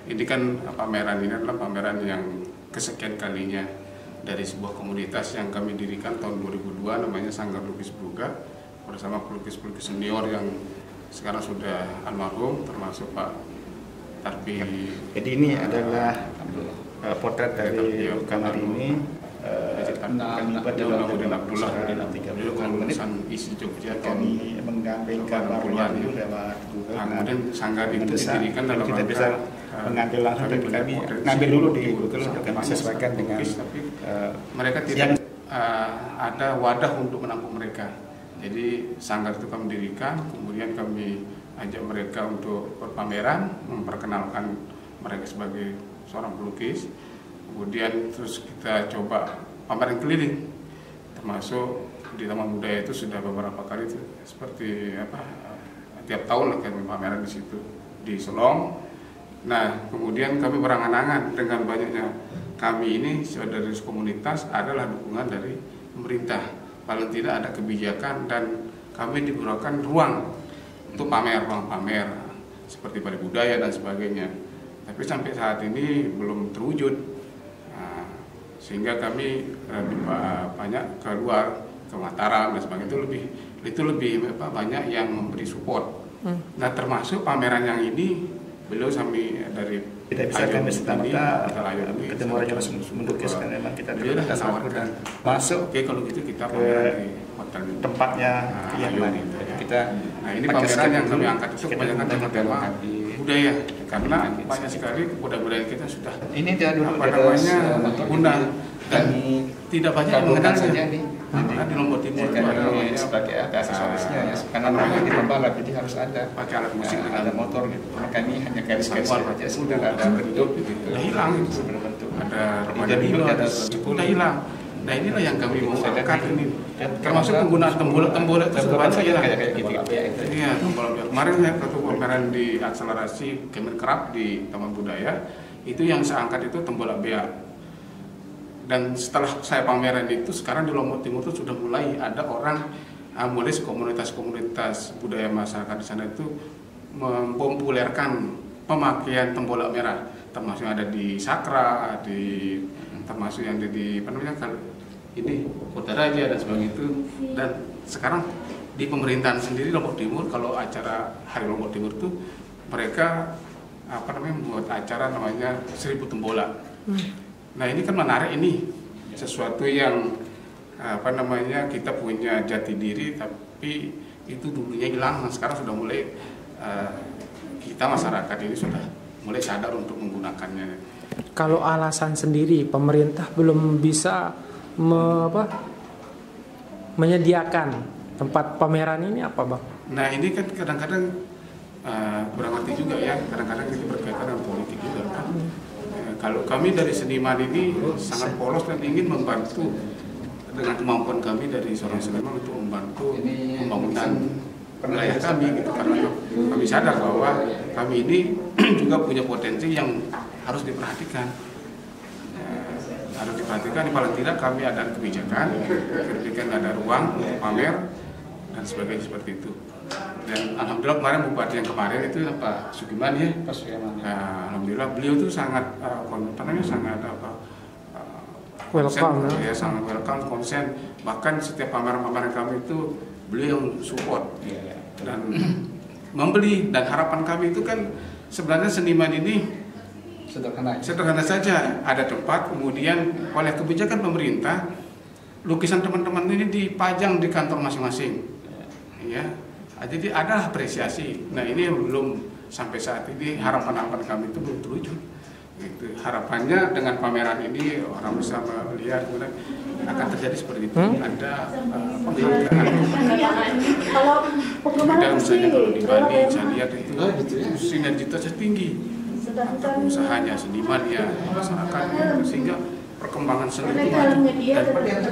Ini kan pameran ini adalah pameran yang kesekian kalinya dari sebuah komunitas yang kami dirikan tahun 2002, namanya Sanggar Lukis Bruga, bersama pelukis-pelukis senior yang sekarang sudah almarhum, termasuk Pak Tarpi. Jadi ini adalah potret dari kamar ini. Namuddin Abdullah, beliau lulusan ISI Jogja kami mengambil gambarnya dulu lewat Google. Kemudian sanggar itu didirikan dalam kita bisa mengambil langsung dari kami ngambil dulu di Google untuk kami sesuaikan dengan mereka tidak ada wadah untuk menampung mereka. Jadi sanggar itu kami dirikan, kemudian kami ajak mereka untuk berpameran, memperkenalkan mereka sebagai seorang pelukis. Kemudian terus kita coba pameran keliling, termasuk di Taman Budaya itu sudah beberapa kali itu seperti tiap tahun lah kami pameran di situ di Selong. Nah kemudian kami berangan-angan dengan banyaknya kami ini dari komunitas adalah dukungan dari pemerintah, paling tidak ada kebijakan dan kami diberikan ruang untuk ruang pamer seperti Balai Budaya dan sebagainya. Tapi sampai saat ini belum terwujud. Sehingga kami lebih banyak keluar ke Mataram dan sebagainya, itu lebih banyak yang memberi support. Nah termasuk pameran yang ini beliau dari tidak bisa kami serta-merta ketemu orang yang melukis, karena memang kita tidak tawarkan masuk. Oke, kalau gitu kita pameran di hotel tempatnya yang mana kita. Nah ini pameran yang kami angkat itu kebanyakan tema budaya, karena banyak sekali budaya kita sudah ini dia dulu punah dan tidak banyak yang mengenalnya. Di Lombok Timur ini sebagai aksesorisnya ya, karena namanya di pembalap jadi harus ada pakai alat musik dengan ada motor gitu. Maka ini hanya garis-garis saja, sudah ada bentuk gitu. Hilang itu berbentuk. Ada remaja sudah hilang. Nah inilah yang kami mau angkat ini, termasuk penggunaan tembola itu sebanyak hilang. Kayak gitu. Iya, tembola. Kemarin saya waktu pameran di akselerasi Kemenkrab di Taman Budaya, itu yang saya angkat itu tembola bea. Dan setelah saya pameran itu, sekarang di Lombok Timur itu sudah mulai ada orang, mulai komunitas-komunitas budaya masyarakat di sana itu mempopulerkan pemakaian tembolak merah, termasuk yang ada di Sakra, termasuk yang ada di Kota Raja dan sebagainya itu. Dan sekarang di pemerintahan sendiri Lombok Timur, kalau acara Hari Lombok Timur itu mereka membuat acara namanya 1000 tembolak. Nah ini kan menarik, ini sesuatu yang kita punya jati diri, tapi itu dulunya hilang. Nah, sekarang sudah mulai kita masyarakat ini sudah mulai sadar untuk menggunakannya. Kalau alasan sendiri pemerintah belum bisa menyediakan tempat pameran ini apa Bang? Nah ini kan kadang-kadang kurang ngerti juga ya, kadang-kadang itu berkaitan dengan politik juga kan. Kalau kami dari seniman ini sangat polos dan ingin membantu dengan kemampuan kami dari seorang seniman untuk membantu pembangunan wilayah kami gitu, karena kami sadar bahwa kami ini juga punya potensi yang harus diperhatikan. Paling tidak kami ada kebijakan ada ruang untuk pamer dan sebagainya seperti itu. Dan alhamdulillah kemarin bupati yang kemarin itu Pak Sugiman ya, alhamdulillah beliau itu sangat welcome ya, sangat welcome, konsen. Bahkan setiap pameran-pameran kami itu beliau yang support dan membeli. Dan harapan kami itu kan sebenarnya seniman ini sederhana saja, ada tempat, kemudian oleh kebijakan pemerintah lukisan teman-teman ini dipajang di kantor masing-masing ya. Jadi ada apresiasi. Nah ini belum sampai saat ini, harapan-harapan kami itu belum terwujud. Gitu. Harapannya dengan pameran ini orang bisa melihat kemudian akan terjadi seperti itu. Ada penghargaan. Ada misalnya kalau di Bali saya lihat itu sinergitasnya tinggi. Usahanya, senimannya, masyarakatnya, sehingga perkembangan seni itu maju.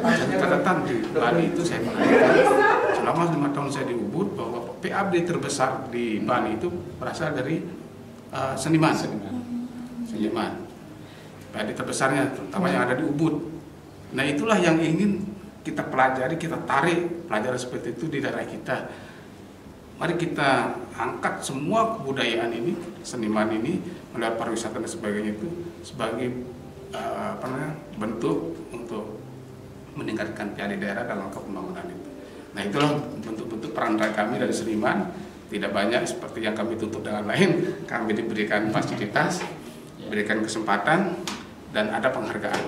Dan catatan di Bali itu saya perhatikan selama 5 tahun saya di Ubud bahwa PAD terbesar di Bali itu berasal dari seniman. PAD terbesarnya terutama yang ada di Ubud. Nah itulah yang ingin kita pelajari, kita tarik pelajaran seperti itu di daerah kita. mari kita angkat semua kebudayaan ini, seniman ini, melihat pariwisata dan sebagainya itu sebagai bentuk untuk meningkatkan PAD daerah dalam pembangunan itu. Nah, itulah bentuk-bentuk peran kami dari seniman. Tidak banyak seperti yang kami tuntut dengan lain. Kami diberikan fasilitas, diberikan kesempatan, dan ada penghargaan.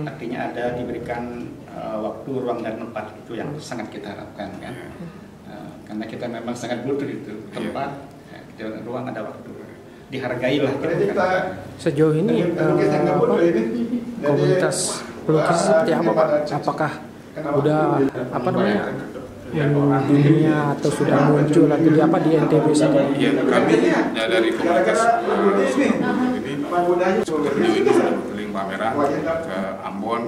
Artinya ada diberikan waktu, ruang, dan tempat, itu yang sangat kita harapkan kan. Karena kita memang sangat butuh itu tempat, ruang, ada waktu. Dihargailah kita. Sejauh ini komunitas pelukis seperti apa Pak? Apakah udah dunia atau sudah muncul lagi di NTB sendiri? Ya, kami dari komunitas ini sudah berkeliling pameran ke Ambon,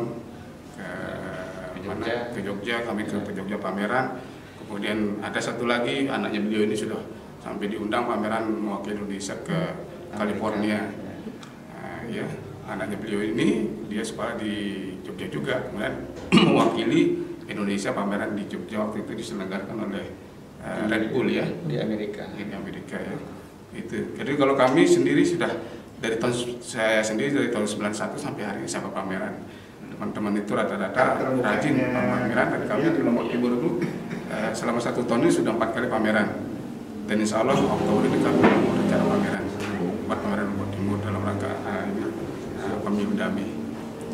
ke Jogja, kami ke Jogja pameran. Kemudian ada satu lagi anaknya beliau ini sudah sampai diundang pameran mewakili Indonesia ke California. Ya, anaknya beliau ini dia sekolah di Jogja juga, kemudian mewakili Indonesia pameran di Jogja waktu itu diselenggarakan oleh Red Bull ya di Amerika. Di Amerika ya. Itu. Jadi kalau kami sendiri sudah saya sendiri dari tahun 91 sampai hari ini sampai pameran. Teman-teman itu rata-rata rajin pameran, dan kami di Lombok Timur itu selama 1 tahun ini sudah 4 kali pameran. Dan insya Allah Oktober ini kami mau rencana pameran. Buat pameran Lombok Timur dalam rangka pemilu damai.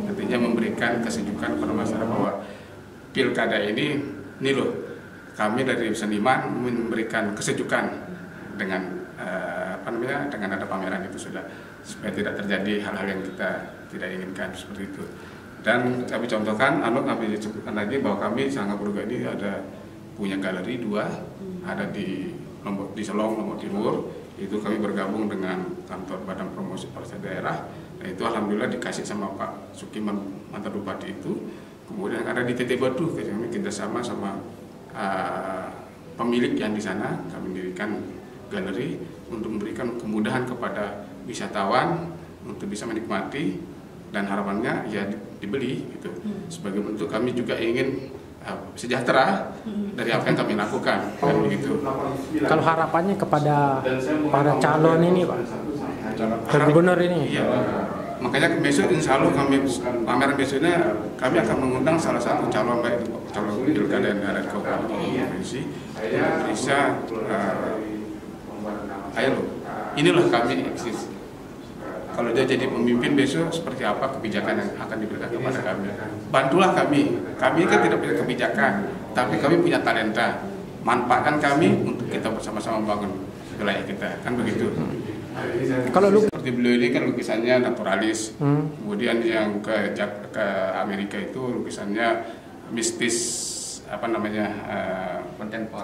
Artinya memberikan kesejukan kepada masyarakat bahwa pilkada ini loh, kami dari seniman memberikan kesejukan dengan dengan ada pameran itu sudah, supaya tidak terjadi hal-hal yang kita tidak inginkan seperti itu. Dan kami contohkan, kami sebutkan lagi bahwa kami Sanggar Purga ini ada punya galeri 2, ada di Selong, Lombok Timur. Itu kami bergabung dengan kantor Badan Promosi Pariwisata Daerah. Nah, itu alhamdulillah dikasih sama Pak Sukiman, mantan Bupati itu. Kemudian ada di TT Batu, kami kerjasama sama pemilik yang di sana, kami mendirikan galeri untuk memberikan kemudahan kepada wisatawan untuk bisa menikmati, dan harapannya ya dibeli gitu. Sebagai bentuk kami juga ingin sejahtera dari apa yang kami lakukan, kan begitu. Kalau harapannya kepada para calon ini Pak, gubernur ini. Iya, makanya besok insya Allah kami pameran besoknya kami akan mengundang salah satu calon, baik calon pilkada yang ada di kabupaten provinsi, bisa ayo loh, inilah kami eksis. Kalau dia jadi pemimpin besok seperti apa kebijakan yang akan diberikan kepada kami. Bantulah kami kan tidak punya kebijakan, tapi kami punya talenta. Manfaatkan kami untuk kita bersama-sama membangun wilayah kita, kan begitu. Kalau seperti beliau ini kan lukisannya naturalis, kemudian yang ke Amerika itu lukisannya mistis,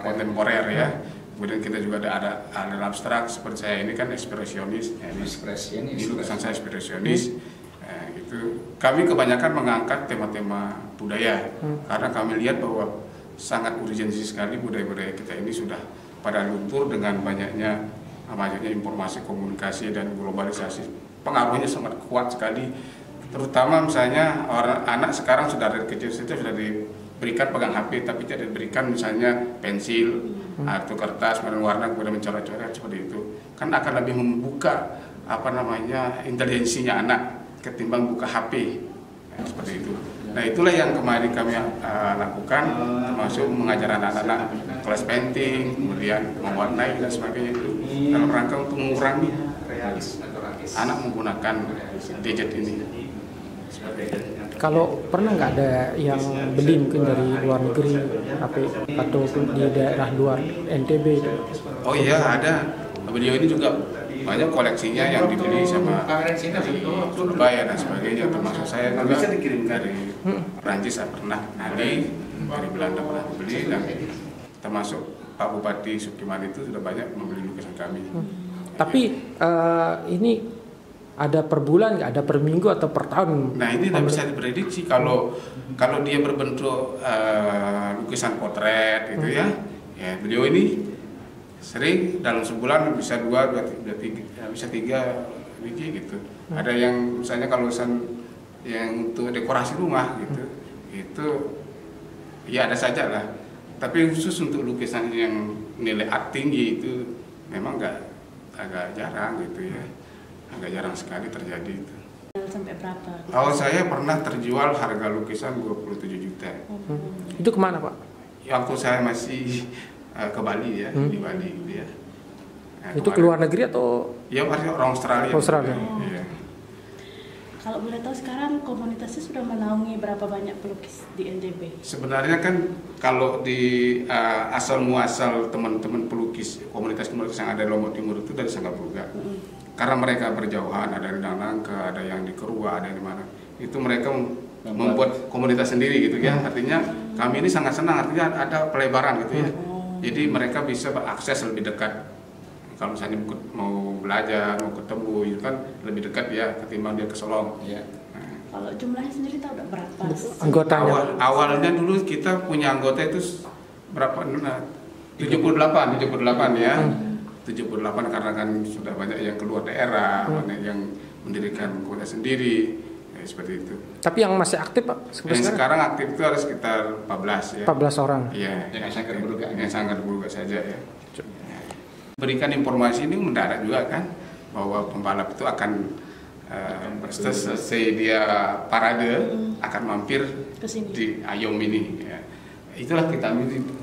kontemporer ya. Kemudian kita juga ada abstrak, seperti saya ini kan ekspresionis. Ini lukisan saya ekspresionis. Itu kami kebanyakan mengangkat tema-tema budaya, karena kami lihat bahwa sangat urgensi sekali budaya-budaya kita ini sudah pada luntur dengan banyaknya informasi, komunikasi, dan globalisasi. Pengaruhnya sangat kuat sekali, terutama misalnya anak sekarang sudah dari kecil saja sudah diberikan pegang HP, tapi tidak diberikan misalnya pensil atau kertas warna kemudian mencoret-coret seperti itu, kan akan lebih membuka intelijensinya anak ketimbang buka HP seperti itu. Nah, itulah yang kemarin kami lakukan, termasuk mengajar anak-anak kelas painting, kemudian mewarnai dan sebagainya, itu dalam rangka untuk mengurangi anak menggunakan gadget ini. Kalau pernah nggak ada yang beli mungkin dari luar negeri atau di daerah luar NTB itu? Oh iya, ada. Beliau ini juga banyak koleksinya yang dibeli sama dari Surabaya dan sebagainya, termasuk saya juga bisa dikirim dari Prancis, saya pernah dari Belanda pernah beli, dan termasuk Pak Bupati Sukiman itu sudah banyak membeli lukisan kami. Tapi ini ada per bulan nggak, ada per minggu atau per tahun? Nah, ini tidak bisa diprediksi. Kalau dia berbentuk lukisan potret gitu ya beliau ini sering dalam sebulan bisa 2, 3, bisa 3 biji gitu. Ada yang misalnya kalau yang untuk dekorasi rumah gitu, itu ya ada saja lah. Tapi khusus untuk lukisan yang nilai art tinggi itu memang agak jarang gitu ya, agak jarang sekali terjadi itu. Sampai berapa? Oh, saya pernah terjual harga lukisan 27 juta. Itu kemana Pak? Waktu saya masih ke Bali ya, di Bali gitu ya. Nah, Itu ke luar negeri atau? Ya, pasti orang Australia. Australia. Iya. Kalau boleh tahu sekarang komunitasnya sudah menaungi berapa banyak pelukis di NTB? Sebenarnya kan kalau di asal muasal teman-teman pelukis, komunitas yang ada di Lombok Timur itu dari Sanggarbuga. Karena mereka berjauhan, ada di Nanangka, ada yang di Kerua, ada di mana. Itu mereka membuat komunitas sendiri gitu ya. Artinya kami ini sangat senang, artinya ada pelebaran gitu ya. Jadi mereka bisa berakses lebih dekat. Kalau misalnya mau belajar, mau ketemu, itu kan lebih dekat ya ketimbang dia ke Solong. Ya. Nah, Kalau jumlahnya sendiri tahu udah berapa? Anggotanya? awalnya dulu kita punya anggota itu berapa? 78 ya. 78 karena kan sudah banyak yang keluar daerah, banyak yang mendirikan komunitas sendiri, ya, seperti itu. Tapi yang masih aktif Pak? Yang sekarang aktif itu ada sekitar 14 ya. 14 orang. Iya, Yang sangat berbuka. yang sangat berbuka saja ya. Berikan informasi ini mendadak juga kan bahwa pembalap itu akan selesai dia parade akan mampir Ke sini. di Ayom ini ya. Itulah kita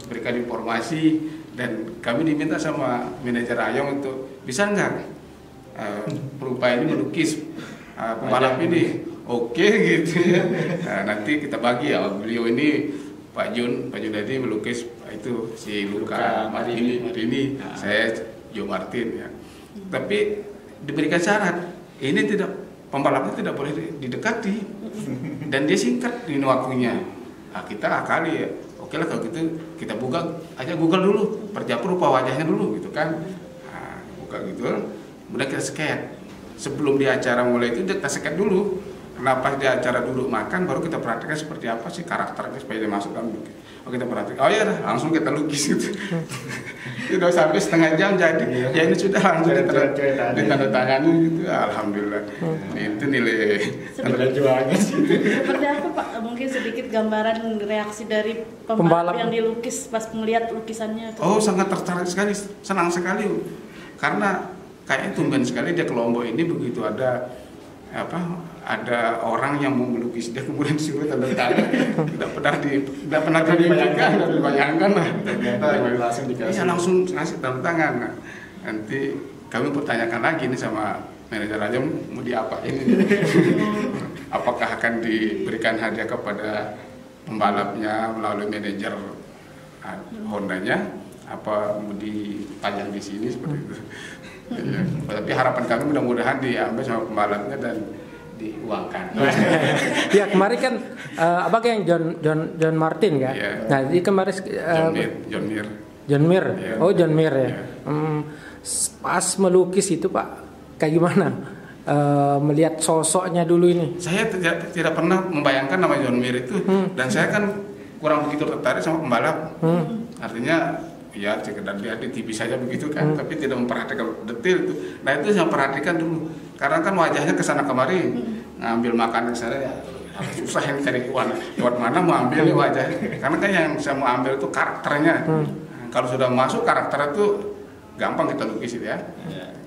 berikan informasi dan kami diminta sama manajer Ayom untuk bisa nggak berupaya ini melukis pembalap ini. Oke gitu ya. Nah, nanti kita bagi ya, beliau ini Pak Junadi melukis itu si Luka Marini, saya Joe Martin ya. Tapi diberikan syarat, ini pembalapnya tidak boleh didekati dan dia singkat ini waktunya. Nah, kita akali ya. Oke lah kalau gitu kita buka aja Google dulu, perjapur rupa wajahnya dulu gitu kan. Nah, buka gitu, kemudian kita scan. Sebelum di acara mulai itu kita scan dulu. Kenapa di acara duduk makan baru kita perhatikan seperti apa sih karakternya supaya dia masuk dalam lukis. Oh kita perhatikan, oh ya langsung kita lukis gitu. Sudah sampai setengah jam jadi, ya ini sudah langsung ditandatangani gitu. Alhamdulillah. Itu nilai jualnya sih. Seperti apa Pak? Mungkin sedikit gambaran reaksi dari pembalap yang dilukis pas melihat lukisannya. Oh sangat tertarik sekali, senang sekali. Karena kayaknya tumben sekali dia ke Lombok ini begitu ada orang yang mau melukis dia kemudian disuruh tanda tangan tidak pernah dibayangkan lah ternyata langsung dikasih. Iya langsung ngasih tanda tangan. Nah, nanti kami pertanyakan lagi nih sama manajer aja mau diapain ini. Apakah akan diberikan hadiah kepada pembalapnya melalui manajer Hondanya apa mau dipajang di sini seperti itu. Ya, tapi harapan kami mudah-mudahan diambil sama pembalapnya dan diuangkan. Ya kemarin kan abang yang John Martin kan. Yeah. Nah ini kemarin John Mir. Yeah. Oh John Mir ya. Yeah. Pas melukis itu Pak kayak gimana? Melihat sosoknya dulu ini. Saya tidak pernah membayangkan nama John Mir itu dan saya kan kurang begitu tertarik sama pembalap. Artinya ya sekedar lihat di TV saja begitu kan, tapi tidak memperhatikan detail itu. Nah itu saya perhatikan dulu, karena kan wajahnya kesana kemari, ngambil makanan saya ya susah yang cari lewat mana mau ambil nih wajahnya, karena kan yang saya mau ambil itu karakternya. Kalau sudah masuk karakter itu gampang kita lukis ya.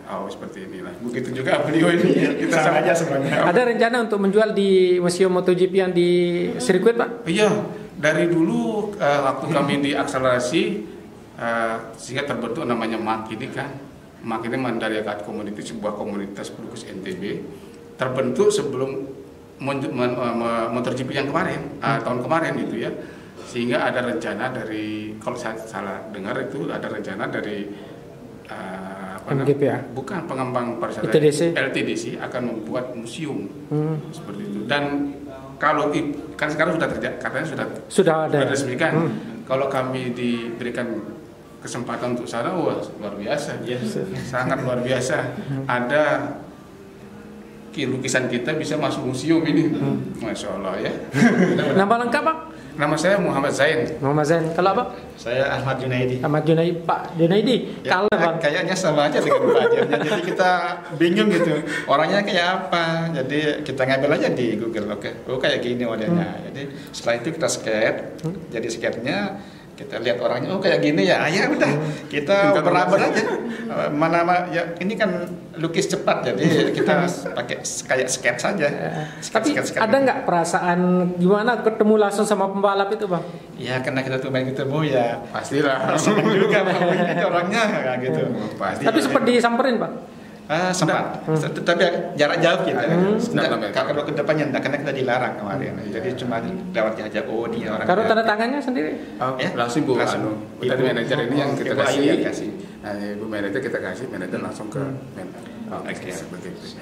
Oh seperti inilah. Begitu juga beliau ini kita sama aja sebenarnya. Ada rencana untuk menjual di Museum MotoGP yang di sirkuit Pak? Iya, dari dulu waktu kami di akselerasi. Sehingga terbentuk namanya MAK ini kan. MAK ini Mandalika Art Community, sebuah komunitas pelukis NTB terbentuk sebelum MotoGP yang kemarin, tahun kemarin itu ya. Sehingga ada rencana dari, kalau saya salah dengar itu ada rencana dari MGP ya? Bukan pengembang pariwisata LTDC akan membuat museum seperti itu. Dan kalau kan sekarang sudah terjadi, katanya sudah diresmikan. Kalau kami diberikan kesempatan untuk sana, wah luar biasa, sangat luar biasa. Ada lukisan kita bisa masuk museum ini, masya Allah ya. Nama lengkap Pak? Nama saya Muhammad Zain. Muhammad Zain. Kalau apa? Saya Ahmad Junaidi. Ahmad Junaidi. Pak Junaidi. Ya, kalau Bang? Kayaknya sama aja dengan wajahnya. Jadi kita bingung gitu. Orangnya kayak apa? Jadi kita ngambil aja di Google. Oke. Oh kayak gini wajahnya. Jadi setelah itu kita scan. Jadi scan-nya kita lihat orangnya, oh kayak gini ya, ya udah kita beraber aja. Mana ya ini kan lukis cepat, jadi kita pakai kayak sketch saja. Tapi ada nggak perasaan gimana ketemu langsung sama pembalap itu, Bang? Ya karena kita tuh main ketemu ya pastilah senang juga Bang, ini orangnya kayak gitu. Pasti. Tapi sempat disamperin, Bang? Sempat, tapi jarak jauh kita. Kalau ke depannya enggak, karena kita dilarang kemarin. Jadi cuma lewat aja, oh dia orang. Kalau tanda tangannya sendiri? Langsung Bu, tadi manajer ini yang kita kasih. Nah, Bu manajer kita kasih, manajer langsung ke seperti itu.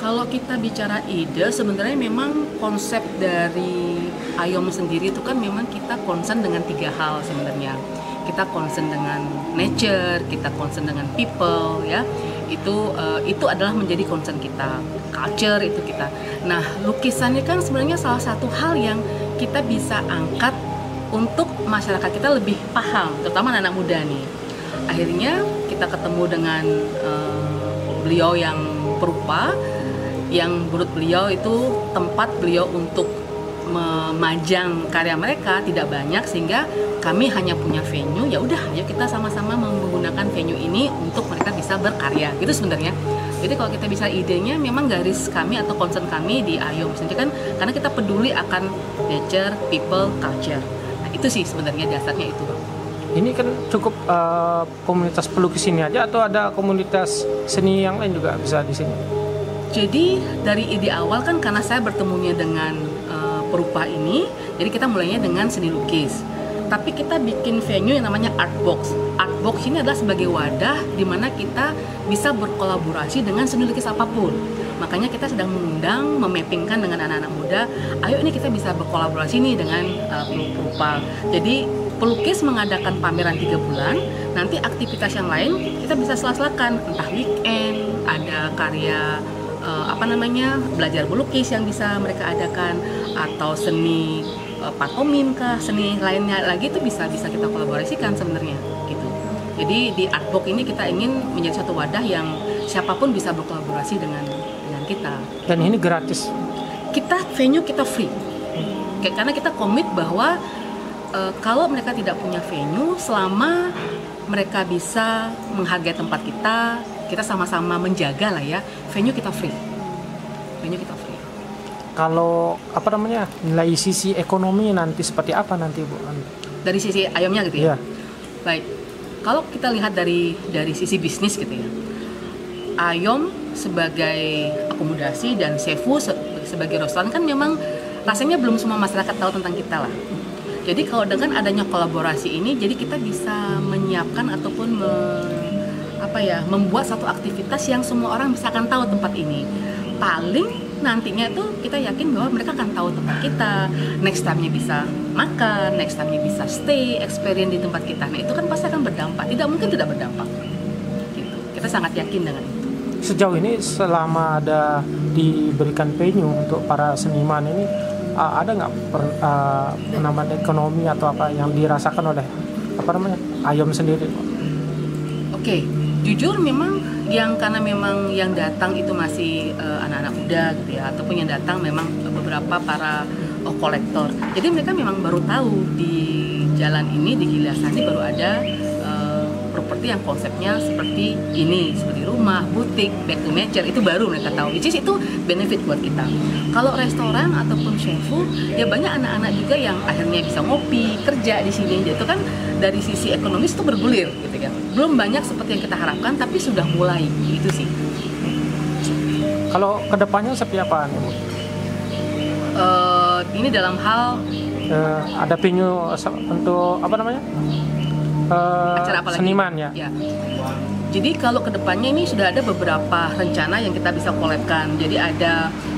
Kalau kita bicara ide, sebenarnya memang konsep dari AYOM sendiri itu kan memang kita concern dengan 3 hal sebenarnya. Kita concern dengan nature, kita concern dengan people, ya. Itu adalah menjadi concern kita. Culture itu kita. Nah, lukisannya kan sebenarnya salah satu hal yang kita bisa angkat untuk masyarakat kita lebih paham, terutama anak muda nih. Akhirnya kita ketemu dengan beliau yang perupa, yang menurut beliau itu tempat beliau untuk memajang karya mereka tidak banyak, sehingga kami hanya punya venue. Ya udah, ayo kita sama-sama menggunakan venue ini untuk mereka bisa berkarya gitu sebenarnya. Jadi kalau kita bisa idenya, memang garis kami atau concern kami di AYOM kan, karena kita peduli akan nature, people, culture. Nah itu sih sebenarnya dasarnya itu, Bang. Ini kan cukup komunitas pelukis ini aja atau ada komunitas seni yang lain juga bisa di sini? Jadi dari ide awal kan karena saya bertemunya dengan perupa ini, jadi kita mulainya dengan seni lukis. Tapi kita bikin venue yang namanya Art Box. Art Box ini adalah sebagai wadah di mana kita bisa berkolaborasi dengan seni lukis apapun. Makanya kita sedang mengundang, memappingkan dengan anak-anak muda, ayo ini kita bisa berkolaborasi nih dengan perupa. Jadi pelukis mengadakan pameran 3 bulan, nanti aktivitas yang lain kita bisa sela-selakan, entah weekend, ada karya belajar melukis yang bisa mereka adakan, atau seni pantomim kah, seni lainnya lagi itu bisa kita kolaborasikan sebenarnya gitu. Jadi di Artbox ini kita ingin menjadi satu wadah yang siapapun bisa berkolaborasi dengan kita. Dan ini gratis. Venue kita free. Karena kita komit bahwa kalau mereka tidak punya venue, selama mereka bisa menghargai tempat kita sama-sama menjaga lah ya, venue kita free. Kalau nilai sisi ekonomi nanti seperti apa nanti, Bu? Dari sisi AYOM-nya gitu ya? Iya. Baik, kalau kita lihat dari sisi bisnis gitu ya, AYOM sebagai akomodasi dan Sefu sebagai restoran kan memang rasanya belum semua masyarakat tahu tentang kita lah. Jadi kalau dengan adanya kolaborasi ini, jadi kita bisa menyiapkan ataupun membuat satu aktivitas yang semua orang bisa akan tahu tempat ini. Paling nantinya itu kita yakin bahwa mereka akan tahu tempat kita, next time-nya bisa makan, next time-nya bisa stay, experience di tempat kita. Nah itu kan pasti akan berdampak, tidak mungkin tidak berdampak gitu. Kita sangat yakin dengan itu. Sejauh ini selama ada diberikan venue untuk para seniman ini, ada nggak penambahan ekonomi atau apa yang dirasakan oleh AYOM sendiri? Oke, jujur memang karena memang yang datang itu masih anak-anak muda gitu ya, ataupun yang datang memang beberapa para kolektor. Jadi mereka memang baru tahu di jalan ini, di Gilasani baru ada properti yang konsepnya seperti ini, seperti rumah, butik, back to nature, itu baru mereka tahu. Which is itu benefit buat kita. Kalau restoran ataupun Sefu, ya banyak anak-anak juga yang akhirnya bisa ngopi, kerja di sini. Jadi itu kan dari sisi ekonomis itu bergulir gitu kan. Belum banyak seperti yang kita harapkan, tapi sudah mulai, itu sih. Kalau kedepannya seperti apa nih, Bu? Ini dalam hal ada venue untuk acara apa lagi? Seniman ya. Jadi kalau kedepannya ini sudah ada beberapa rencana yang kita bisa collab-kan. Jadi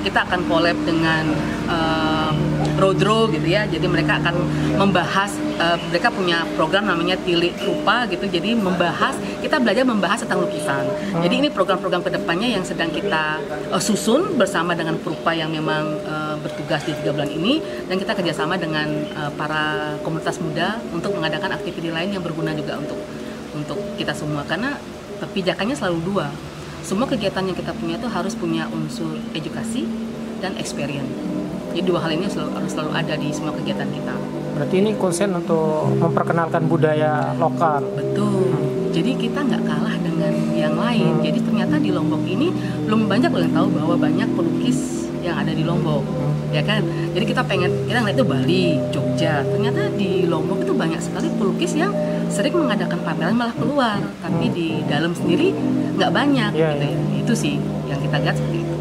kita akan collab dengan Rodro gitu ya. Jadi mereka akan membahas, mereka punya program namanya Tilik Rupa gitu. Jadi kita belajar membahas tentang lukisan. Jadi ini program-program kedepannya yang sedang kita susun bersama dengan Perupa yang memang bertugas di 3 bulan ini, dan kita kerjasama dengan para komunitas muda untuk mengadakan aktivitas lain yang berguna juga untuk kita semua, karena pijakannya selalu 2. Semua kegiatan yang kita punya itu harus punya unsur edukasi dan experience. Jadi dua hal ini harus selalu ada di semua kegiatan kita. Berarti ini konsen untuk memperkenalkan budaya lokal. Betul. Jadi kita nggak kalah dengan yang lain. Jadi ternyata di Lombok ini belum banyak yang tahu bahwa banyak pelukis yang ada di Lombok, ya kan? Jadi kita ngeliat itu Bali, Jogja. Ternyata di Lombok itu banyak sekali pelukis yang sering mengadakan pameran malah keluar, tapi di dalam sendiri nggak banyak. Gitu ya. Itu sih yang kita lihat seperti itu.